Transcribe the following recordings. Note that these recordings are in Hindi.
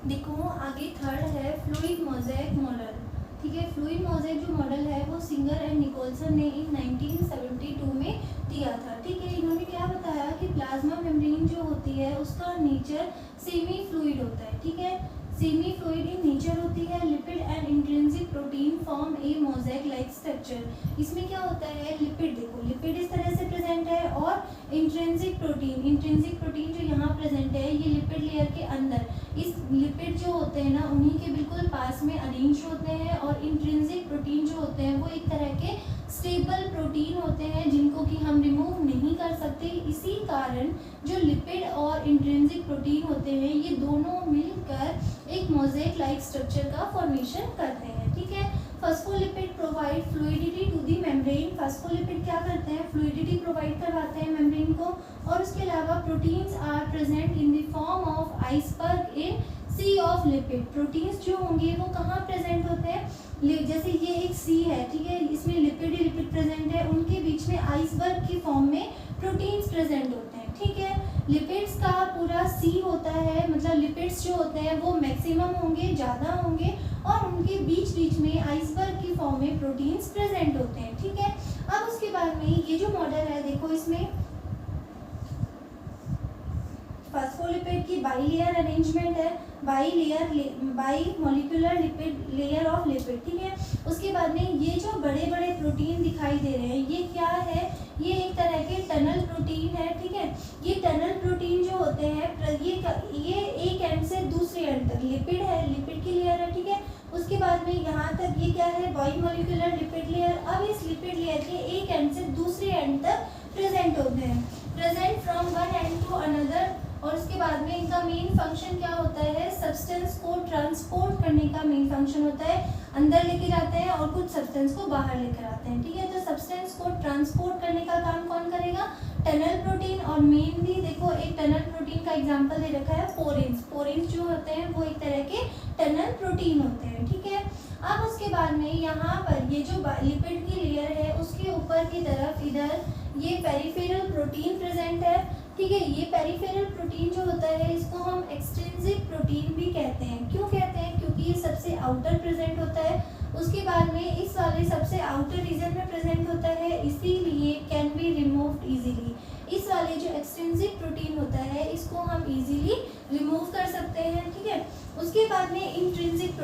देखो आगे थर्ड है फ्लूइड मोज़ेक मॉडल। ठीक है, फ्लूइड मोज़ेक जो मॉडल है वो सिंगर एंड निकोलसन ने इन 1972 में दिया था। ठीक है, इन्होंने क्या बताया कि प्लाज्मा मेम्ब्रेन जो होती है उसका नेचर सेमी फ्लूइड होता है। ठीक है, सेमी फ्लूइड इन नेचर होती है। Lipid and intrinsic protein form A mosaic like structure. इसमें क्या होता है, लिपिड, देखो लिपिड इस तरह से प्रेजेंट है और इंट्रिंसिक प्रोटीन जो यहाँ प्रेजेंट है ये लिपिड लेयर के अंदर, इस लिपिड जो होते हैं ना उन्हीं के बिल्कुल पास में अरेंज होते हैं। और इंट्रिंसिक प्रोटीन जो होते हैं वो एक तरह के स्टेबल प्रोटीन होते हैं जिनको कि हम रिमूव नहीं कर सकते। इसी कारण जो लिपिड और इंट्रिंसिक प्रोटीन होते हैं ये दोनों मिलकर एक मोज़ेक लाइक स्ट्रक्चर का फॉर्मेशन करते हैं। ठीक है, phospholipid provide fluidity to the membrane. Phospholipid क्या करते हैं, फ्लूइडिटी प्रोवाइड करवाते हैं मेम्ब्रेन को। और उसके अलावा proteins are present in the form of iceberg in sea of lipid. Proteins जो होंगे वो कहाँ प्रेजेंट होते हैं, जैसे ये एक सी है, ठीक है, इसमें लिपिड ही लिपिड प्रेजेंट है, उनके बीच में आइसबर्ग की फॉर्म में प्रोटीन्स प्रेजेंट होते हैं। ठीक है, लिपिड्स का पूरा सी होता है, मतलब लिपिड्स जो होते हैं वो मैक्सिमम होंगे, ज़्यादा होंगे, और उनके बीच बीच में आइसबर्ग की फॉर्म में प्रोटीन्स प्रेजेंट होते हैं। ठीक है, अब उसके बाद में ये जो मॉडल है देखो इसमें फॉस्फोलिपिड की बाइलेयर अरेंजमेंट है, by molecular lipid layer of lipid. ठीक है, उसके बाद में ये जो बड़े बड़े प्रोटीन दिखाई दे रहे हैं ये क्या है, ये एक तरह के टनल प्रोटीन है। ठीक है, ये टनल प्रोटीन जो होते हैं ये एक एंड से दूसरे एंड तक, लिपिड है, लिपिड की लेयर है। ठीक है, उसके बाद में यहाँ तक ये क्या है, बाई मॉलिक्यूलर लिपिड लेयर। अब इस लिपिड लेयर के एक एंड से दूसरे एंड तक प्रेजेंट होते हैं, present from one end to another. और उसके बाद में इनका मेन फंक्शन क्या होता है, सब्सटेंस को ट्रांसपोर्ट करने का मेन फंक्शन होता है। अंदर लेके जाते हैं और कुछ सब्सटेंस को बाहर लेकर आते हैं। ठीक है, तो सब्सटेंस को ट्रांसपोर्ट करने का काम कौन करेगा, टनल प्रोटीन। और मेनली देखो एक टनल प्रोटीन का एग्जांपल दे रखा है पोरेंस। पोरेंस जो होते हैं वो एक तरह के टनल प्रोटीन होते हैं। ठीक है, अब उसके बाद में यहाँ पर ये जो लिपिड की लेयर है उसके ऊपर की तरफ इधर ये पेरिफेरल प्रोटीन प्रेजेंट है। ठीक है, ये पेरिफेरल प्रोटीन जो होता है इसको हम एक्सट्रिंसिक प्रोटीन भी कहते हैं। क्यों कहते हैं, क्योंकि ये सबसे आउटर प्रेजेंट होता है। उसके बाद में इस वाले सबसे आउटर रीजन में प्रेजेंट होता है, इसीलिए कैन बी रिमूव्ड इजीली। इस वाले जो एक्सट्रिंसिक प्रोटीन होता है इसको हम इजीली रिमूव कर सकते हैं। ठीक है, उसके बाद में इंट्रिंसिक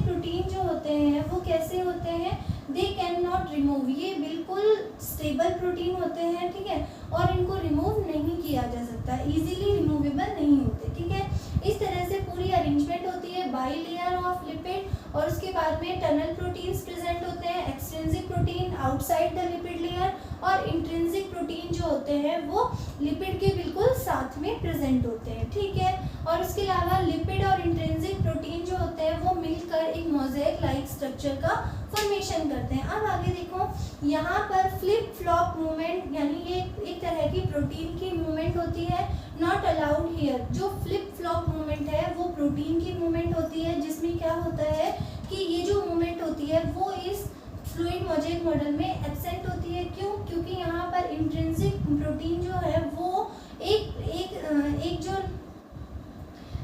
प्रोटीन जो होते हैं वो कैसे होते हैं, दे कैन नॉट रिमूव, ये बिल्कुल स्टेबल प्रोटीन होते हैं। ठीक है, और इनको रिमूव नहीं किया जा सकता, इजीली रिमूवेबल नहीं होते। ठीक है, इस तरह से पूरी अरेंजमेंट होती है बाई लेयर ऑफ लिपिड। और उसके बाद में टनल प्रोटीन्स प्रेजेंट होते हैं, extrinsic protein outside the lipid layer, और इंट्रिंसिक प्रोटीन जो होते हैं वो लिपिड के बिल्कुल साथ में प्रेजेंट होते हैं। ठीक है, और उसके अलावा लिपिड और इंट्रिंसिक प्रोटीन जो होते हैं वो मिलकर एक मोज़ेक लाइक स्ट्रक्चर का फॉर्मेशन करते हैं। अब आगे देखो यहाँ पर फ्लिप फ्लॉप मूवमेंट, यानी ये एक तरह की प्रोटीन की मूवमेंट होती है, नॉट अलाउड हियर। जो फ्लिप फ्लॉप मूवमेंट है वो प्रोटीन की मूवमेंट होती है, जिसमें क्या होता है कि ये जो मूवमेंट होती है वो इस फ्लूइड मोज़ेक मॉडल में एब्सेंट होती है। क्यों, क्योंकि यहाँ पर इंट्रिंसिक प्रोटीन जो है वो एक जो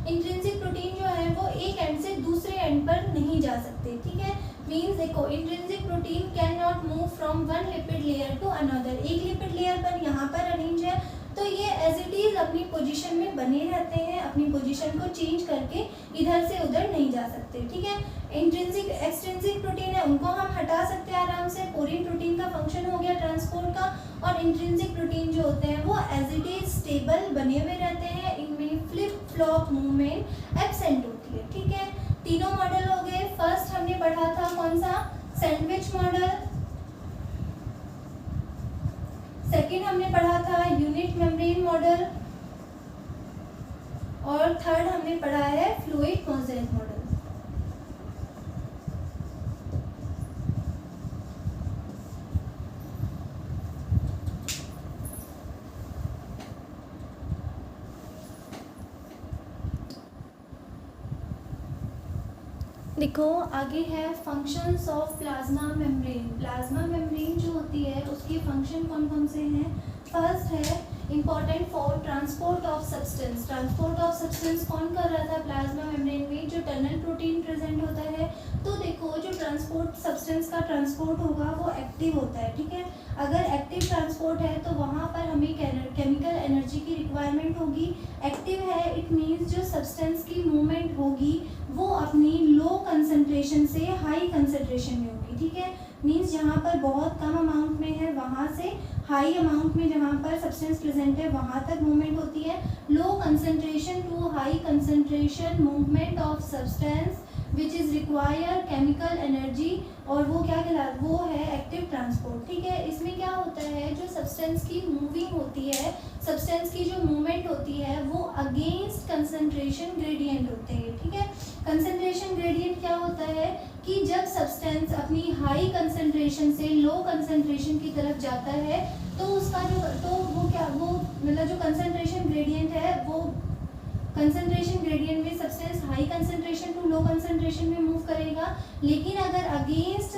इंट्रिंसिक प्रोटीन जो है वो एक एंड से दूसरे एंड पर नहीं जा सकते। ठीक है, मीन्स देखो intrinsic protein can not move from one lipid layer to another. एक लिपिड लेयर पर यहाँ पर अरेंज है तो ये एज इट इज अपनी पोजीशन में बने रहते हैं, अपनी पोजीशन को चेंज करके इधर से उधर नहीं जा सकते। ठीक है, इंट्रिंसिक एक्सट्रिंसिक प्रोटीन है उनको हम हटा सकते हैं आराम से, पोरिन प्रोटीन का फंक्शन हो गया ट्रांसपोर्ट का। और इंट्रिंसिक प्रोटीन जो होते हैं वो एज इट इज स्टेबल बने हुए रहते हैं, इनमें फ्लिप फ्लॉप मूवमेंट एब्सेंट होती है। ठीक है, तीनों मॉडल हो गए। फर्स्ट हमने पढ़ा था कौन सा, सैंडविच मॉडल। सेकेंड हमने पढ़ा था यूनिट मेम्ब्रेन मॉडल। और थर्ड हमने पढ़ा है फ्लूइड मोज़ेक मॉडल। देखो आगे है functions of plasma membrane. Plasma membrane जो होती है उसके फंक्शन कौन कौन से हैं। फर्स्ट है important for transport of substance. Transport of substance substance कौन कर रहा था प्लाज्मा मेम्ब्रेन में, जो टनल प्रोटीन प्रेजेंट होता है। तो देखो जो ट्रांसपोर्ट सब्सटेंस का ट्रांसपोर्ट होगा वो एक्टिव होता है, ठीक है। अगर एक्टिव ट्रांसपोर्ट है तो वहाँ पर हमें केमिकल एनर्जी की रिक्वायरमेंट होगी। एक्टिव है इट मीन्स जो सब्सटेंस की मूवमेंट होगी वो अपनी लो कंसंट्रेशन से हाई कंसंट्रेशन में होगी, ठीक है। मीन्स जहाँ पर बहुत कम अमाउंट में है वहाँ से हाई अमाउंट में जहाँ पर सब्सटेंस प्रेजेंट है वहाँ तक मूवमेंट होती है। Low concentration to high concentration movement of substance which is require chemical energy, और वो क्या कहलाता, वो है एक्टिव ट्रांसपोर्ट, ठीक है। इसमें क्या होता है, जो सब्सटेंस की मूविंग होती है, सब्सटेंस की जो मूवमेंट होती है वो अगेंस्ट कंसंट्रेशन ग्रेडियंट होते हैं, ठीक है। कंसंट्रेशन ग्रेडियंट क्या होता है कि जब सब्सटेंस अपनी हाई कंसंट्रेशन से लो कंसंट्रेशन की तरफ जाता है तो उसका वो मतलब जो कंसंट्रेशन ग्रेडियंट है वो कंसंट्रेशन ग्रेडियंट में substance high concentration to low concentration में मूव करेगा। लेकिन अगर अगेंस्ट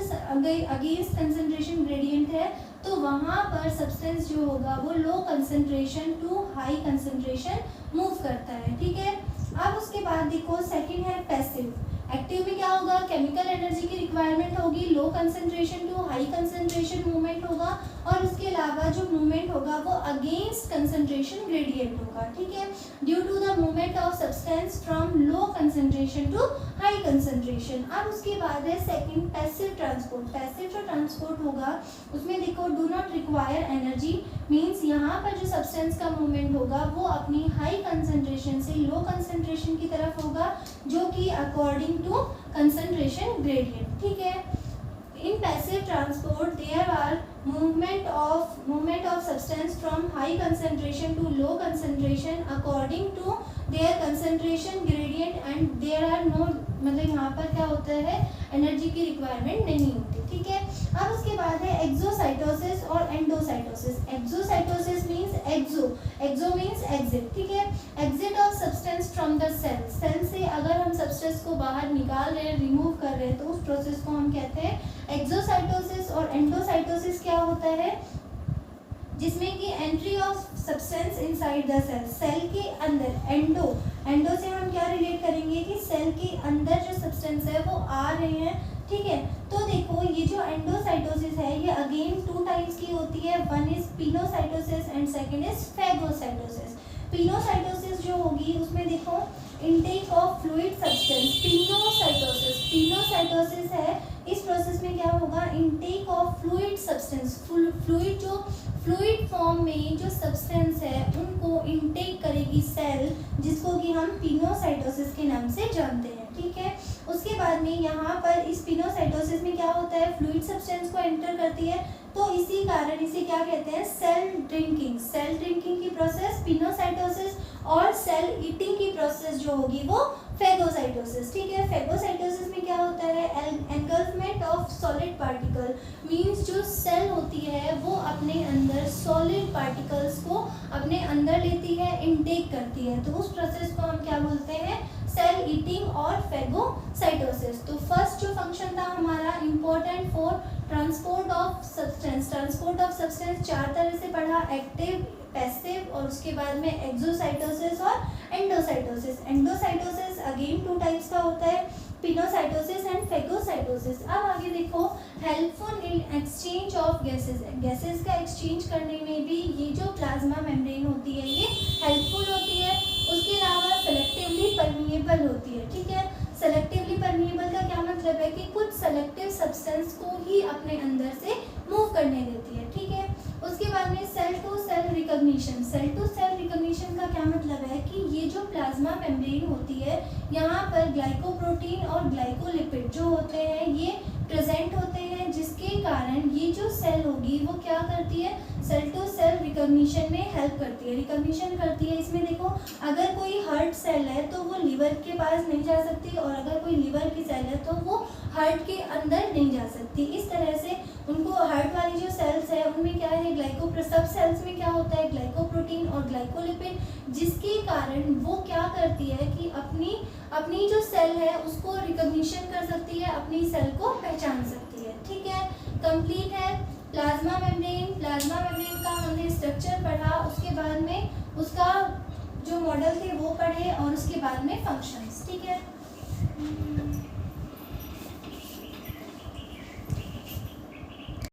कंसंट्रेशन ग्रेडियंट है तो वहाँ पर सब्सटेंस जो होगा वो low concentration to high concentration move करता है, ठीक है। अब उसके बाद देखो सेकंड है पैसिव। एक्टिव में क्या होगा, केमिकल एनर्जी की रिक्वायरमेंट होगी, low concentration to high concentration movement होगा, और उसके अलावा जो मूवमेंट होगा वो अगेंस्ट कंसंट्रेशन ग्रेडियंट होगा, ठीक है, due to the movement of substance from low concentration to high concentration. अब उसके बाद है सेकंड पैसिव ट्रांसपोर्ट। पैसिव जो ट्रांसपोर्ट होगा उसमें देखो do not require energy, means यहाँ पर जो सब्सटेंस का मूवमेंट होगा वो अपनी हाई कंसंट्रेशन से लो कंसंट्रेशन की तरफ होगा, जो कि अकॉर्डिंग टू कंसंट्रेशन ग्रेडियंट, ठीक है। In passive transport, there are movement of substance from high concentration to low concentration according to their concentration gradient, and there are no मतलब यहाँ पर क्या होता है एनर्जी की रिक्वायरमेंट नहीं होती, ठीक है। अब उसके बाद है एक्सोसाइटोसिस और endocytosis. Exocytosis means exo means exit, ठीक है। Exit of substance from the cell से अगर हम सब्सटेंस को बाहर निकाल रहे हैं, रिमूव कर रहे हैं, तो उस प्रोसेस को हम कहते हैं एक्सोसाइटोसिस। और एंडोसाइटोसिस क्या होता है, जिसमें कि entry of substance inside the cell, cell के अंदर। एंडो से हम क्या रिलेट करेंगे कि सेल के अंदर जो सब्सटेंस है वो आ रहे हैं, ठीक है। तो देखो ये जो एंडोसाइटोसिस है ये अगेन टू टाइप्स की होती है, one is pinocytosis and second is phagocytosis. Pinocytosis जो होगी उसमें देखो intake of fluid substance. Pinocytosis है, इस प्रोसेस में क्या होगा, intake of fluid substance, fluid जो फ्लूइड फॉर्म में जो सब्सटेंस है उनको इनटेक करेगी सेल, जिसको कि हम पिनोसाइटोसिस के नाम से जानते हैं, ठीक है। उसके बाद में यहाँ पर इस पिनोसाइटोसिस में क्या होता है, फ्लूइड सब्सटेंस को एंटर करती है, तो इसी कारण इसे क्या कहते हैं, सेल ड्रिंकिंग की प्रोसेस पिनोसाइटोसिस, और सेल ईटिंग की प्रोसेस जो होगी वो फेगोसाइटोसिस, ठीक है। फेगोसाइटोसिस में क्या होता है, एनगल्फमेंट ऑफ सॉलिड पार्टिकल, मींस जो सेल होती है वो अपने अंदर सॉलिड पार्टिकल्स को अपने अंदर लेती है, इनटेक करती है, तो उस प्रोसेस को हम क्या बोलते हैं, सेल ईटिंग और फेगोसाइटोसिस। तो फर्स्ट जो फंक्शन था हमारा important for transport of substance, चार तरह से पढ़ा, एक्टिव, पैसिव, और उसके बाद में एक्सोसाइटोसिस और endocytosis. Endocytosis again two types का होता है, पिनोसाइटोसिस एंड फेगोसाइटोसिस। अब आगे देखो helpful in exchange of gases का एक्सचेंज करने में भी ये जो प्लाज्मा मेम्ब्रेन होती है ये हेल्पफुल होती है। उसके अलावा सेलेक्टिवली परमिएबल होती है, ठीक है। सेलेक्टिवली परमिएबल का क्या मतलब है कि कुछ सेलेक्टिव सब्सटेंस को ही अपने अंदर से मूव करने देती है, ठीक है। उसके बाद में सेल टू सेल रिकॉग्निशन का क्या मतलब है कि ये जो प्लाज्मा मेम्ब्रेन होती है यहाँ पर ग्लाइकोप्रोटीन और ग्लाइकोलिपिड जो होते हैं ये प्रेजेंट होते हैं, जिसके कारण ये जो सेल होगी वो क्या करती है, सेल टू सेल रिकॉग्निशन में हेल्प करती है, रिकॉग्निशन करती है। इसमें देखो अगर कोई हार्ट सेल है तो वो लिवर के पास नहीं जा सकती, और अगर कोई लिवर की सेल है तो वो हार्ट के अंदर नहीं जा सकती। इस तरह से उनको हार्ट वाली जो सेल्स है उनमें क्या है, सब सेल्स में क्या होता है, ग्लाइकोप्रोटीन और ग्लाइकोलिपिड, जिसके कारण वो क्या करती है कि अपनी जो सेल है उसको रिकॉग्निशन कर सकती है, अपनी सेल को पहचान सकती है, ठीक है। कंप्लीट है प्लाज्मा मेम्ब्रेन का हमने स्ट्रक्चर पढ़ा, उसके बाद में उसका जो मॉडल थे वो पढ़े और उसके बाद में फंक्शंस, ठीक है।